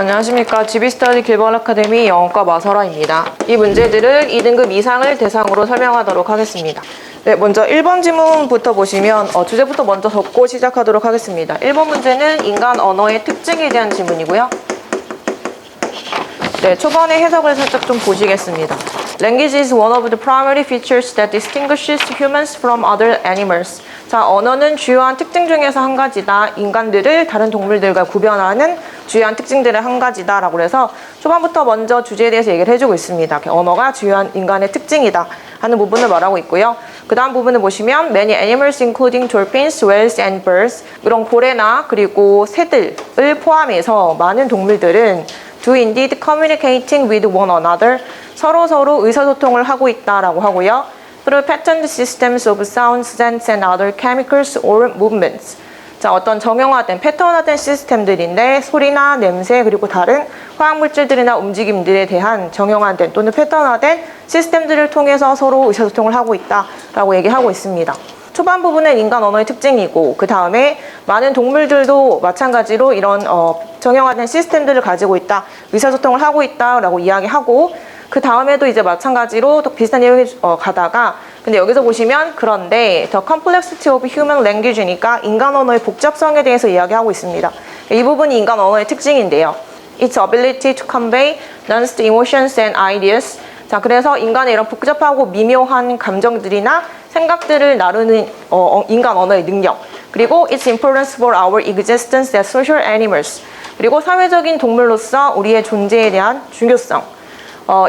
안녕하십니까. GB스터디 글로벌 아카데미 영어과 마설아입니다. 이 문제들을 2등급 이상을 대상으로 설명하도록 하겠습니다. 네, 먼저 1번 지문부터 보시면 주제부터 먼저 적고 시작하도록 하겠습니다. 1번 문제는 인간 언어의 특징에 대한 지문이고요. 네, 초반에 해석을 살짝 좀 보시겠습니다. Language is one of the primary features that distinguishes humans from other animals. 자, 언어는 주요한 특징 중에서 한 가지다. 인간들을 다른 동물들과 구별하는 주요한 특징들의 한 가지다 라고 해서 초반부터 먼저 주제에 대해서 얘기를 해주고 있습니다. 언어가 주요한 인간의 특징이다 하는 부분을 말하고 있고요. 그 다음 부분을 보시면 Many animals including dolphins, whales and birds, 이런 고래나 그리고 새들을 포함해서 많은 동물들은 do indeed communicating with one another, 서로 의사소통을 하고 있다라고 하고요. through patterned systems of sound, scents and other chemicals or movements. 자, 어떤 정형화된 패턴화된 시스템들인데 소리나 냄새 그리고 다른 화학물질들이나 움직임들에 대한 정형화된 또는 패턴화된 시스템들을 통해서 서로 의사소통을 하고 있다라고 얘기하고 있습니다. 초반 부분은 인간 언어의 특징이고 그 다음에 많은 동물들도 마찬가지로 이런 정형화된 시스템들을 가지고 있다, 의사소통을 하고 있다라고 이야기하고 그 다음에도 이제 마찬가지로 또 비슷한 내용이 가다가 근데 여기서 보시면 그런데 the complexity of human language니까 인간 언어의 복잡성에 대해서 이야기하고 있습니다. 이 부분이 인간 언어의 특징인데요. Its ability to convey nuanced emotions and ideas. 자, 그래서 인간의 이런 복잡하고 미묘한 감정들이나 생각들을 나누는 인간 언어의 능력. 그리고 its importance for our existence as social animals. 그리고 사회적인 동물로서 우리의 존재에 대한 중요성.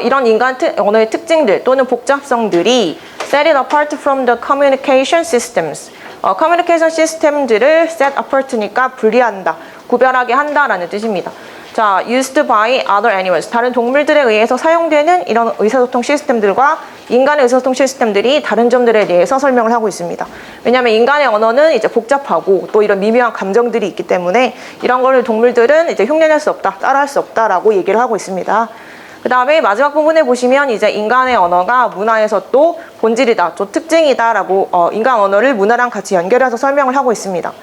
이런 인간 언어의 특징들 또는 복잡성들이 set it apart from the communication systems. 커뮤니케이션 시스템들을 set apart니까 분리한다, 구별하게 한다라는 뜻입니다. 자, used by other animals. 다른 동물들에 의해서 사용되는 이런 의사소통 시스템들과 인간의 의사소통 시스템들이 다른 점들에 대해서 설명을 하고 있습니다. 왜냐하면 인간의 언어는 이제 복잡하고 또 이런 미묘한 감정들이 있기 때문에 이런 거를 동물들은 이제 흉내낼 수 없다, 따라할 수 없다라고 얘기를 하고 있습니다. 그 다음에 마지막 부분에 보시면 이제 인간의 언어가 문화에서 또 본질이다, 또 특징이다라고 인간 언어를 문화랑 같이 연결해서 설명을 하고 있습니다.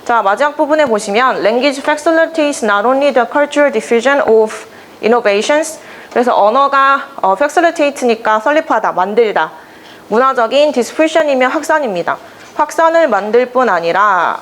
자, 마지막 부분에 보시면 Language facilitates not only the cultural diffusion of innovations. 그래서 언어가 facilitate니까 설립하다, 만들다. 문화적인 diffusion이면 확산입니다. 확산을 만들 뿐 아니라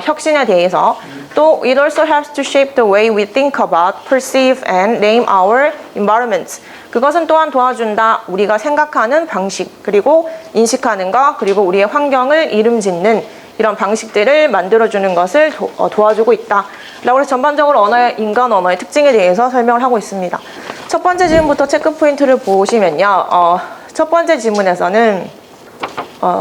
혁신에 대해서 또 it also helps to shape the way we think about, perceive and name our environments. 그것은 또한 도와준다. 우리가 생각하는 방식, 그리고 인식하는 것, 그리고 우리의 환경을 이름 짓는 이런 방식들을 만들어주는 것을 도와주고 있다. 라고 해서 전반적으로 인간 언어의 특징에 대해서 설명을 하고 있습니다. 첫 번째 질문부터 체크 포인트를 보시면요. 첫 번째 질문에서는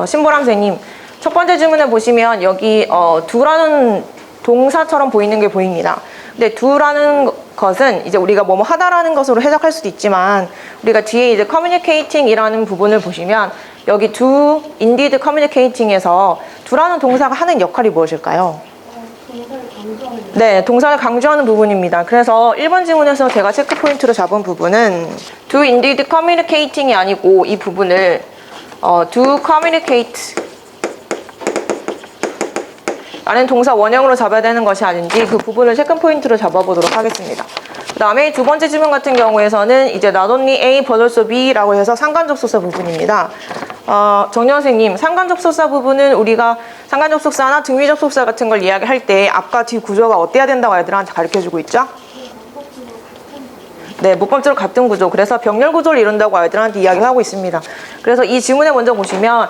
신보람 선생님, 첫 번째 질문에 보시면 여기 do라는 동사처럼 보이는 게 보입니다. 근데 do라는 것은 이제 우리가 뭐뭐 하다라는 것으로 해석할 수도 있지만 우리가 뒤에 이제 communicating이라는 부분을 보시면 여기 do, indeed communicating에서 do라는 동사가 하는 역할이 무엇일까요? 동사를 강조하는 네, 동사를 강조하는 부분입니다. 그래서 1번 지문에서 제가 체크 포인트로 잡은 부분은 do, indeed communicating이 아니고 이 부분을 do communicate 라는 동사 원형으로 잡아야 되는 것이 아닌지 그 부분을 체크 포인트로 잡아보도록 하겠습니다. 그 다음에 두 번째 질문 같은 경우에서는 이제 not only A but also B라고 해서 상관접속사 부분입니다. 정연 선생님, 상관접속사 부분은 우리가 상관접속사나 등위접속사 같은 걸 이야기할 때 앞과 뒤 구조가 어때야 된다고 애들한테 가르쳐주고 있죠? 네, 문법적으로 같은 구조. 그래서 병렬 구조를 이룬다고 아이들한테 이야기를 하고 있습니다. 그래서 이 지문에 먼저 보시면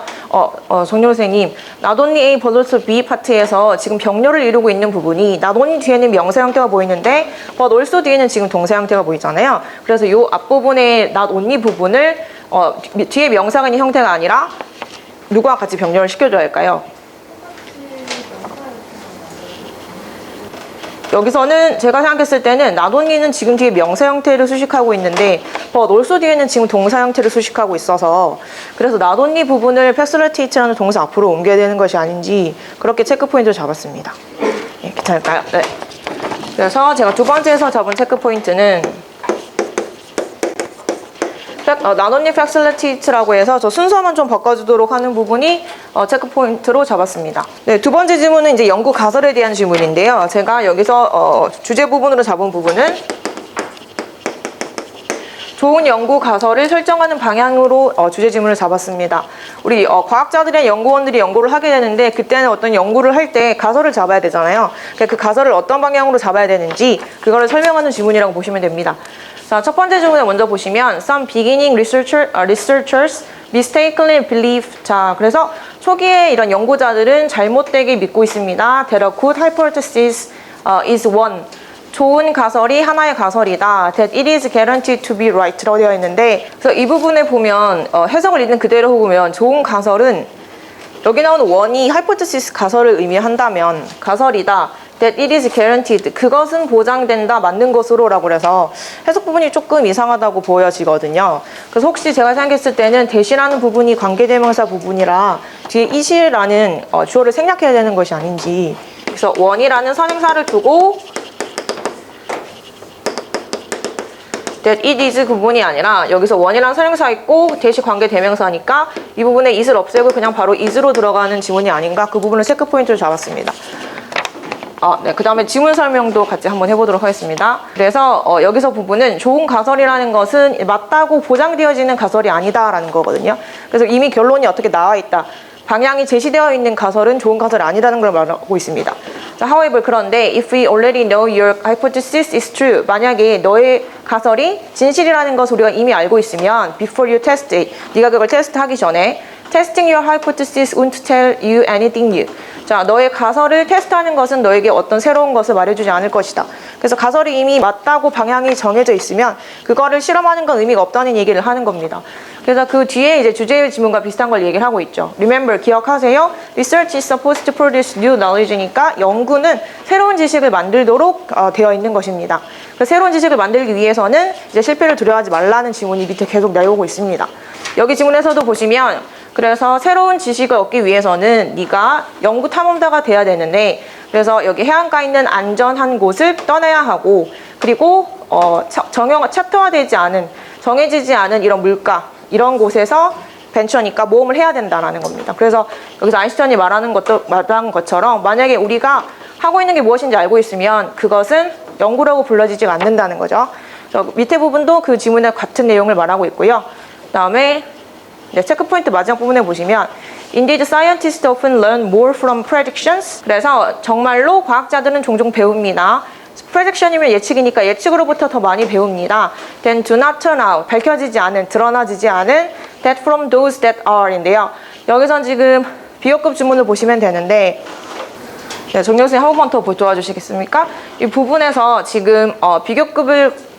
정렬 선생님, not only A but also B 파트에서 지금 병렬을 이루고 있는 부분이 not only 뒤에는 명사 형태가 보이는데 but also 뒤에는 지금 동사 형태가 보이잖아요. 그래서 이 앞부분의 not only 부분을 뒤에 명사가 있는 형태가 아니라 누구와 같이 병렬을 시켜줘야 할까요? 여기서는 제가 생각했을 때는 not only는 지금 뒤에 명사 형태를 수식하고 있는데 but also 뒤에는 지금 동사 형태를 수식하고 있어서 그래서 not only 부분을 facilitate라는 동사 앞으로 옮겨야 되는 것이 아닌지 그렇게 체크 포인트를 잡았습니다. 네, 괜찮을까요? 네. 그래서 제가 두 번째에서 잡은 체크 포인트는 not only facilitate라고 해서 저 순서만 좀 바꿔주도록 하는 부분이 체크 포인트로 잡았습니다. 네, 두 번째 질문은 이제 연구 가설에 대한 질문인데요. 제가 여기서 주제 부분으로 잡은 부분은 좋은 연구 가설을 설정하는 방향으로 주제 지문을 잡았습니다. 우리 과학자들의 연구원들이 연구를 하게 되는데 그때는 어떤 연구를 할 때 가설을 잡아야 되잖아요. 그 가설을 어떤 방향으로 잡아야 되는지 그거를 설명하는 지문이라고 보시면 됩니다. 자, 첫 번째 지문을 먼저 보시면 Some beginning researchers mistakenly believe. 자, 그래서 초기에 이런 연구자들은 잘못되게 믿고 있습니다. That a good hypothesis is one. 좋은 가설이 하나의 가설이다. That it is guaranteed to be right라고 되어 있는데, 그래서 이 부분에 보면 해석을 있는 그대로 보면 좋은 가설은 여기 나오는 원이 hypothesis 가설을 의미한다면 가설이다. That it is guaranteed. 그것은 보장된다. 맞는 것으로 라고 그래서 해석 부분이 조금 이상하다고 보여지거든요. 그래서 혹시 제가 생각했을 때는 대시라는 부분이 관계대명사 부분이라 뒤에 is라는 주어를 생략해야 되는 것이 아닌지. 그래서 원이라는 선행사를 두고 that it is 그 부분이 아니라 여기서 원이라는 선행사 있고 대시 관계 대명사니까 이 부분에 is를 없애고 그냥 바로 is로 들어가는 지문이 아닌가, 그 부분을 체크 포인트를 잡았습니다. 네, 그 다음에 지문 설명도 같이 한번 해보도록 하겠습니다. 그래서 여기서 부분은 좋은 가설이라는 것은 맞다고 보장되어지는 가설이 아니다라는 거거든요. 그래서 이미 결론이 어떻게 나와 있다. 방향이 제시되어 있는 가설은 좋은 가설이 아니라는 걸 말하고 있습니다. 자, however, 그런데 if we already know your hypothesis is true, 만약에 너의 가설이 진실이라는 것을 우리가 이미 알고 있으면 before you test it, 네가 그걸 테스트하기 전에 testing your hypothesis won't tell you anything new. 자, 너의 가설을 테스트하는 것은 너에게 어떤 새로운 것을 말해주지 않을 것이다. 그래서 가설이 이미 맞다고 방향이 정해져 있으면 그거를 실험하는 건 의미가 없다는 얘기를 하는 겁니다. 그래서 그 뒤에 이제 주제의 지문과 비슷한 걸 얘기를 하고 있죠. Remember, 기억하세요. Research is supposed to produce new knowledge니까 연구는 새로운 지식을 만들도록 되어 있는 것입니다. 그 새로운 지식을 만들기 위해서는 이제 실패를 두려워하지 말라는 지문이 밑에 계속 내려오고 있습니다. 여기 지문에서도 보시면 그래서 새로운 지식을 얻기 위해서는 네가 연구 탐험자가 돼야 되는데, 그래서 여기 해안가에 있는 안전한 곳을 떠나야 하고, 그리고 챕터화되지 않은, 정해지지 않은 이런 물가, 이런 곳에서 벤처니까 모험을 해야 된다는 겁니다. 그래서 여기서 아인슈타인이 말한 것처럼 만약에 우리가 하고 있는 게 무엇인지 알고 있으면 그것은 연구라고 불러지지 않는다는 거죠. 그래서 밑에 부분도 그 지문에 같은 내용을 말하고 있고요. 그 다음에 체크 포인트 마지막 부분에 보시면 Indeed, scientists often learn more from predictions. 그래서 정말로 과학자들은 종종 배웁니다. prediction이면 예측이니까 예측으로부터 더 많이 배웁니다. Then do not turn out. 밝혀지지 않은, 드러나지지 않은 that from those that are 인데요. 여기선 지금 비교급 주문을 보시면 되는데, 네, 정경 선생님 한 번만 더 도와주시겠습니까? 이 부분에서 지금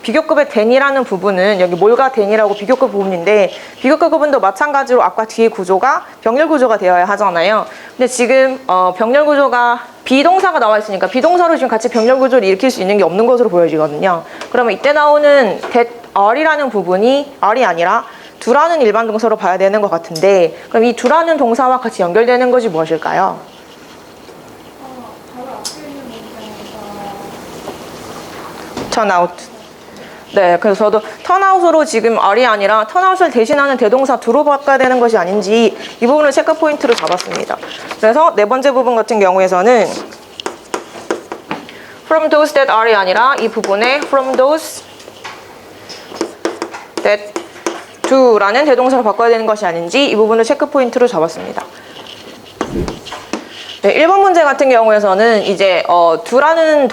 비교급의 then이라는 부분은 여기 뭘과 then이라고 비교급 부분인데, 비교급 부분도 마찬가지로 아까 뒤에 구조가 병렬 구조가 되어야 하잖아요. 근데 지금 병렬 구조가 비동사가 나와 있으니까 비동사로 지금 같이 병렬 구조를 일으킬 수 있는 게 없는 것으로 보여지거든요. 그러면 이때 나오는 that are이라는 부분이 are이 아니라 do라는 일반 동사로 봐야 되는 것 같은데, 그럼 이 do라는 동사와 같이 연결되는 것이 무엇일까요? 바로 앞에 있는 문장에서 turn out. 네, 그래서 저도 턴아웃으로 지금 are이 아니라 턴아웃을 대신하는 대동사 do로 바꿔야 되는 것이 아닌지 이 부분을 체크 포인트로 잡았습니다. 그래서 네 번째 부분 같은 경우에서는 from those that are이 아니라 이 부분에 from those that do라는 대동사로 바꿔야 되는 것이 아닌지 이 부분을 체크 포인트로 잡았습니다. 네, 1번 문제 같은 경우에서는 이제 do라는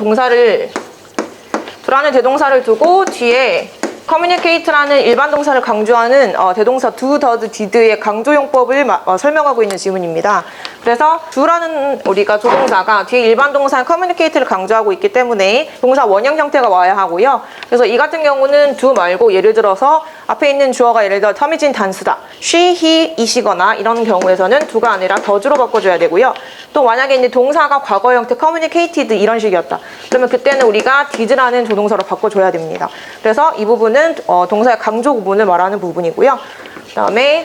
대동사를 두고 뒤에 communicate라는 일반 동사를 강조하는 대동사 do, does, did의 강조용법을 설명하고 있는 지문입니다. 그래서 do라는 우리가 조동사가 뒤에 일반 동사 communicate를 강조하고 있기 때문에 동사 원형 형태가 와야 하고요. 그래서 이 같은 경우는 do 말고 예를 들어서 앞에 있는 주어가 예를 들어 텀이진 단수다. she, he, it이거나 이런 경우에서는 do가 아니라 does로 바꿔줘야 되고요. 또 만약에 이제 동사가 과거 형태 communicated 이런 식이었다. 그러면 그때는 우리가 did라는 조동사로 바꿔줘야 됩니다. 그래서 이 부분은 동사의 강조 구분을 말하는 부분이고요. 그 다음에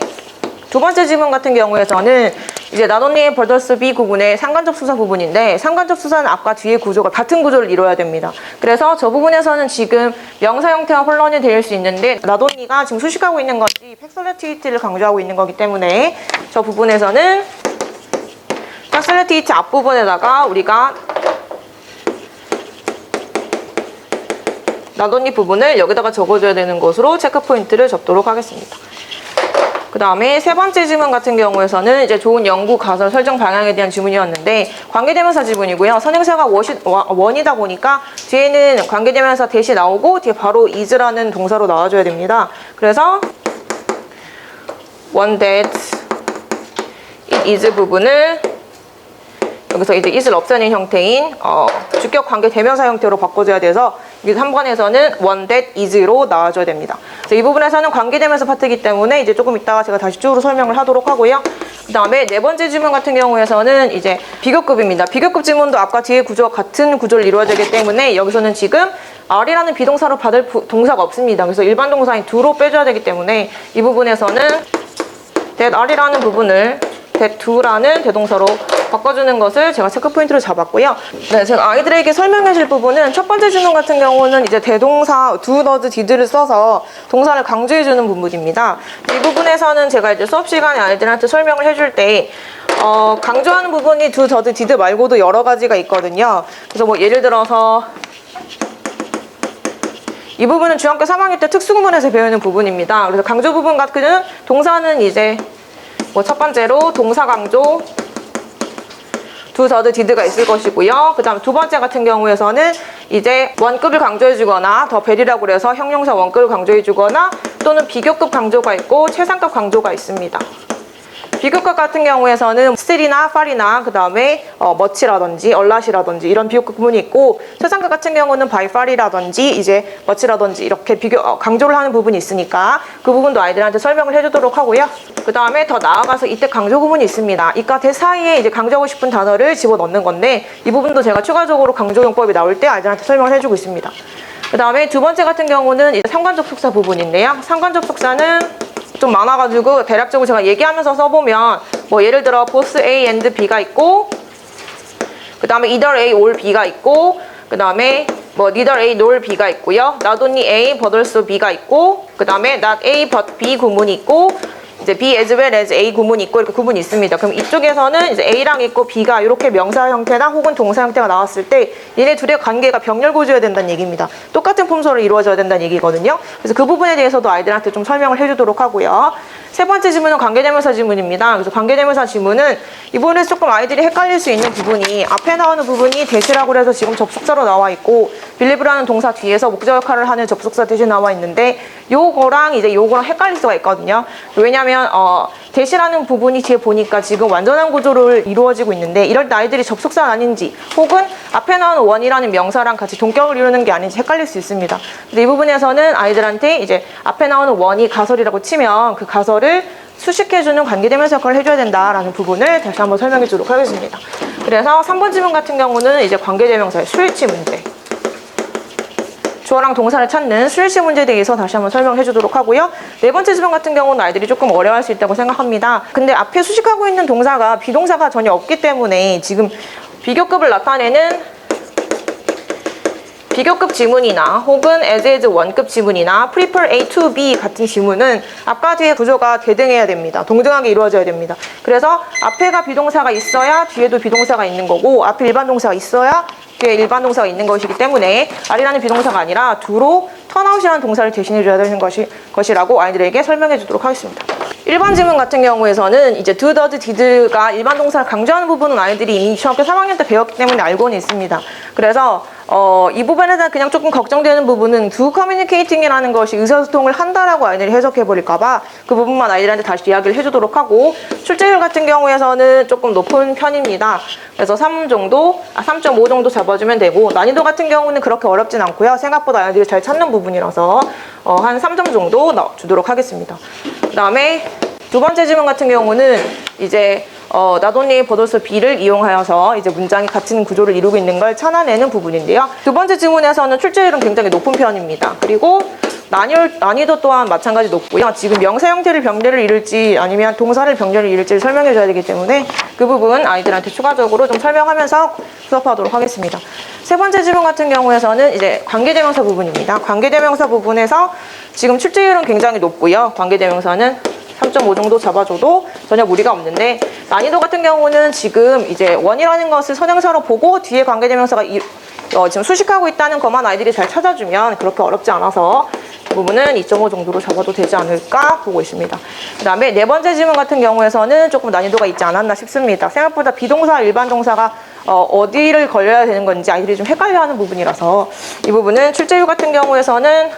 두 번째 지문 같은 경우에서는 이제 not only but also be 구분의 상관접수사 부분인데, 상관접수사는 앞과 뒤의 구조가 같은 구조를 이루어야 됩니다. 그래서 저 부분에서는 지금 명사 형태와 혼란이 될 수 있는데 not only가 지금 수식하고 있는 것이 facilitate를 강조하고 있는 거기 때문에 저 부분에서는 facilitate 앞부분에다가 우리가 나돈니 부분을 여기다가 적어줘야 되는 것으로 체크 포인트를 접도록 하겠습니다. 그 다음에 세 번째 지문 같은 경우에서는 이제 좋은 연구 가설 설정 방향에 대한 지문이었는데 관계대명사 지문이고요. 선행사가 원이다 보니까 뒤에는 관계대명사 대시 나오고 뒤에 바로 is라는 동사로 나와줘야 됩니다. 그래서 one that it is 부분을 여기서 이제 is를 없애는 형태인 주격 관계 대명사 형태로 바꿔줘야 돼서 여기 3번에서는 one that is로 나와줘야 됩니다. 그래서 이 부분에서는 관계 대명사 파트이기 때문에 이제 조금 이따가 제가 다시 쭉으로 설명을 하도록 하고요. 그 다음에 네 번째 지문 같은 경우에서는 이제 비교급입니다. 비교급 지문도 아까 뒤에 구조와 같은 구조를 이루어지기 때문에 여기서는 지금 R이라는 비동사로 받을 동사가 없습니다. 그래서 일반 동사인 do로 빼줘야 되기 때문에 이 부분에서는 that R이라는 부분을 that do라는 대동사로 바꿔주는 것을 제가 체크 포인트로 잡았고요. 네, 제가 아이들에게 설명해 줄 부분은 첫 번째 지문 같은 경우는 이제 대동사 do, does, did를 써서 동사를 강조해 주는 부분입니다. 이 부분에서는 제가 이제 수업 시간에 아이들한테 설명을 해줄 때 강조하는 부분이 do, does, did 말고도 여러 가지가 있거든요. 그래서 뭐 예를 들어서 이 부분은 중학교 3학년 때 특수구문에서 배우는 부분입니다. 그래서 강조 부분 같은 동사는 이제 뭐 첫 번째로 동사 강조 do, does, did가 있을 것이고요. 그 다음 두 번째 같은 경우에서는 이제 원급을 강조해주거나 더 벨이라고 해서 형용사 원급을 강조해주거나 또는 비교급 강조가 있고 최상급 강조가 있습니다. 비교급 같은 경우에서는 still이나 far이나 그 다음에 much라든지 a lot이라든지 이런 비교급 부분이 있고 최상급 같은 경우는 by far이라든지 이제 much라든지 이렇게 강조를 하는 부분이 있으니까 그 부분도 아이들한테 설명을 해주도록 하고요. 그 다음에 더 나아가서 이때 강조 부분이 있습니다. 이과 대 사이에 이제 강조하고 싶은 단어를 집어넣는 건데 이 부분도 제가 추가적으로 강조용법이 나올 때 아이들한테 설명을 해주고 있습니다. 그 다음에 두 번째 같은 경우는 이제 상관접속사 부분인데요. 상관접속사는 좀 많아가지고 대략적으로 제가 얘기하면서 써보면 뭐 예를 들어 both A and B가 있고 그 다음에 either A or B가 있고 그 다음에 뭐 neither A nor B가 있고요. not only A but also B가 있고 그 다음에 not A but B 구문이 있고 이제 B as well as A 구문이 있고 이렇게 구문이 있습니다. 그럼 이쪽에서는 이제 A랑 있고 B가 이렇게 명사 형태나 혹은 동사 형태가 나왔을 때 얘네 둘의 관계가 병렬구조여야 된다는 얘기입니다. 똑같은 품소로 이루어져야 된다는 얘기거든요. 그래서 그 부분에 대해서도 아이들한테 좀 설명을 해주도록 하고요. 세 번째 지문은 관계대명사 지문입니다. 그래서 관계대명사 지문은 이번에 조금 아이들이 헷갈릴 수 있는 부분이 앞에 나오는 부분이 대시라고 해서 지금 접속사로 나와 있고 believe라는 동사 뒤에서 목적 역할을 하는 접속사 대신 나와 있는데 요거랑 이제 요거랑 헷갈릴 수가 있거든요. 왜냐면 대시라는 부분이 뒤에 보니까 지금 완전한 구조를 이루어지고 있는데 이럴 때 아이들이 접속사가 아닌지 혹은 앞에 나오는 원이라는 명사랑 같이 동격을 이루는 게 아닌지 헷갈릴 수 있습니다. 근데 이 부분에서는 아이들한테 이제 앞에 나오는 원이 가설이라고 치면 그 가설을 수식해주는 관계대명사 역할을 해줘야 된다라는 부분을 다시 한번 설명해 주도록 하겠습니다. 그래서 3번 지문 같은 경우는 이제 관계대명사의 수일치 문제. 주어랑 동사를 찾는 수일치 문제에 대해서 다시 한번 설명해 주도록 하고요. 네 번째 지문 같은 경우는 아이들이 조금 어려워할 수 있다고 생각합니다. 근데 앞에 수식하고 있는 동사가 비동사가 전혀 없기 때문에 지금 비교급을 나타내는 비교급 지문이나 혹은 as 원급 지문이나 prefer A to B 같은 지문은 앞과 뒤의 구조가 대등해야 됩니다. 동등하게 이루어져야 됩니다. 그래서 앞에가 비동사가 있어야 뒤에도 비동사가 있는 거고 앞에 일반 동사가 있어야 뒤에 일반 동사가 있는 것이기 때문에 R이라는 비동사가 아니라 do로 turnout이라는 동사를 대신해줘야 되는 것이라고 아이들에게 설명해 주도록 하겠습니다. 일반 지문 같은 경우에서는 이제 do, does, did가 일반 동사를 강조하는 부분은 아이들이 이미 중학교 3학년 때 배웠기 때문에 알고는 있습니다. 그래서 이 부분에 대한 그냥 조금 걱정되는 부분은 do communicating이라는 것이 의사소통을 한다라고 아이들이 해석해버릴까봐 그 부분만 아이들한테 다시 이야기를 해주도록 하고 출제율 같은 경우에서는 조금 높은 편입니다. 그래서 3.5 정도 잡아주면 되고 난이도 같은 경우는 그렇게 어렵진 않고요. 생각보다 아이들이 잘 찾는 부분이라서 한 3점 정도 넣어주도록 하겠습니다. 그 다음에 두 번째 지문 같은 경우는 이제 not only but also B를 이용하여서 이제 문장이 같은 구조를 이루고 있는 걸 찾아내는 부분인데요. 두 번째 지문에서는 출제율은 굉장히 높은 편입니다. 그리고 난이도 또한 마찬가지 높고요. 지금 명사 형태를 병렬을 이룰지 아니면 동사를 병렬을 이룰지를 설명해 줘야 되기 때문에 그 부분 아이들한테 추가적으로 좀 설명하면서 수업하도록 하겠습니다. 세 번째 지문 같은 경우에서는 이제 관계대명사 부분입니다. 관계대명사 부분에서 지금 출제율은 굉장히 높고요. 관계대명사는 3.5 정도 잡아줘도 전혀 무리가 없는데 난이도 같은 경우는 지금 이제 원이라는 것을 선행사로 보고 뒤에 관계대명사가 지금 수식하고 있다는 것만 아이들이 잘 찾아주면 그렇게 어렵지 않아서 그 부분은 2.5 정도로 잡아도 되지 않을까 보고 있습니다. 그 다음에 네 번째 지문 같은 경우에서는 조금 난이도가 있지 않았나 싶습니다. 생각보다 비동사, 일반 동사가 어디를 걸려야 되는 건지 아이들이 좀 헷갈려하는 부분이라서 이 부분은 출제율 같은 경우에서는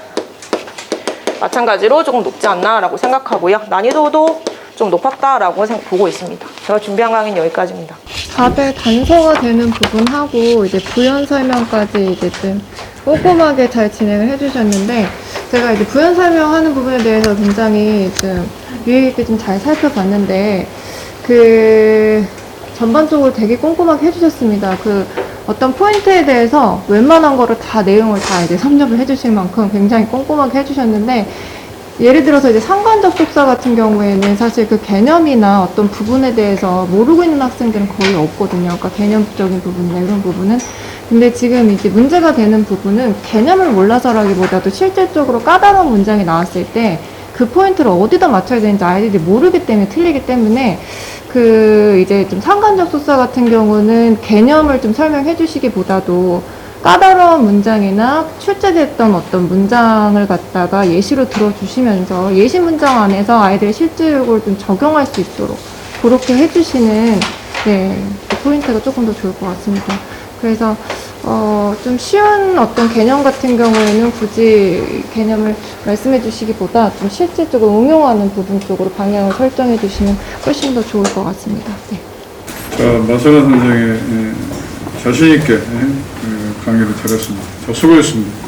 마찬가지로 조금 높지 않나라고 생각하고요. 난이도도 좀 높았다라고 보고 있습니다. 제가 준비한 강의는 여기까지입니다. 4배 단서가 되는 부분하고 이제 부연 설명까지 이제 좀 꼼꼼하게 잘 진행을 해주셨는데, 제가 이제 부연 설명하는 부분에 대해서 굉장히 좀 유의 깊게 좀 잘 살펴봤는데, 전반적으로 되게 꼼꼼하게 해주셨습니다. 어떤 포인트에 대해서 웬만한 거를 다 내용을 다 이제 섭렵을 해주실 만큼 굉장히 꼼꼼하게 해주셨는데, 예를 들어서 이제 상관적 속사 같은 경우에는 사실 그 개념이나 어떤 부분에 대해서 모르고 있는 학생들은 거의 없거든요. 그러니까 개념적인 부분이나 이런 부분은. 근데 지금 이제 문제가 되는 부분은 개념을 몰라서라기보다도 실질적으로 까다로운 문장이 나왔을 때 그 포인트를 어디다 맞춰야 되는지 아이들이 모르기 때문에 틀리기 때문에 이제 좀 상관적 속사 같은 경우는 개념을 좀 설명해 주시기보다도 까다로운 문장이나 출제됐던 어떤 문장을 갖다가 예시로 들어주시면서 예시 문장 안에서 아이들의 실질적으로 좀 적용할 수 있도록 그렇게 해주시는 그 포인트가 조금 더 좋을 것 같습니다. 그래서 좀 쉬운 어떤 개념 같은 경우에는 굳이 개념을 말씀해 주시기보다 좀 실질적으로 응용하는 부분 쪽으로 방향을 설정해 주시면 훨씬 더 좋을 것 같습니다. 네. 자, 마사라 선생의 자신있게 강의를 들었습니다. 자, 수고했습니다.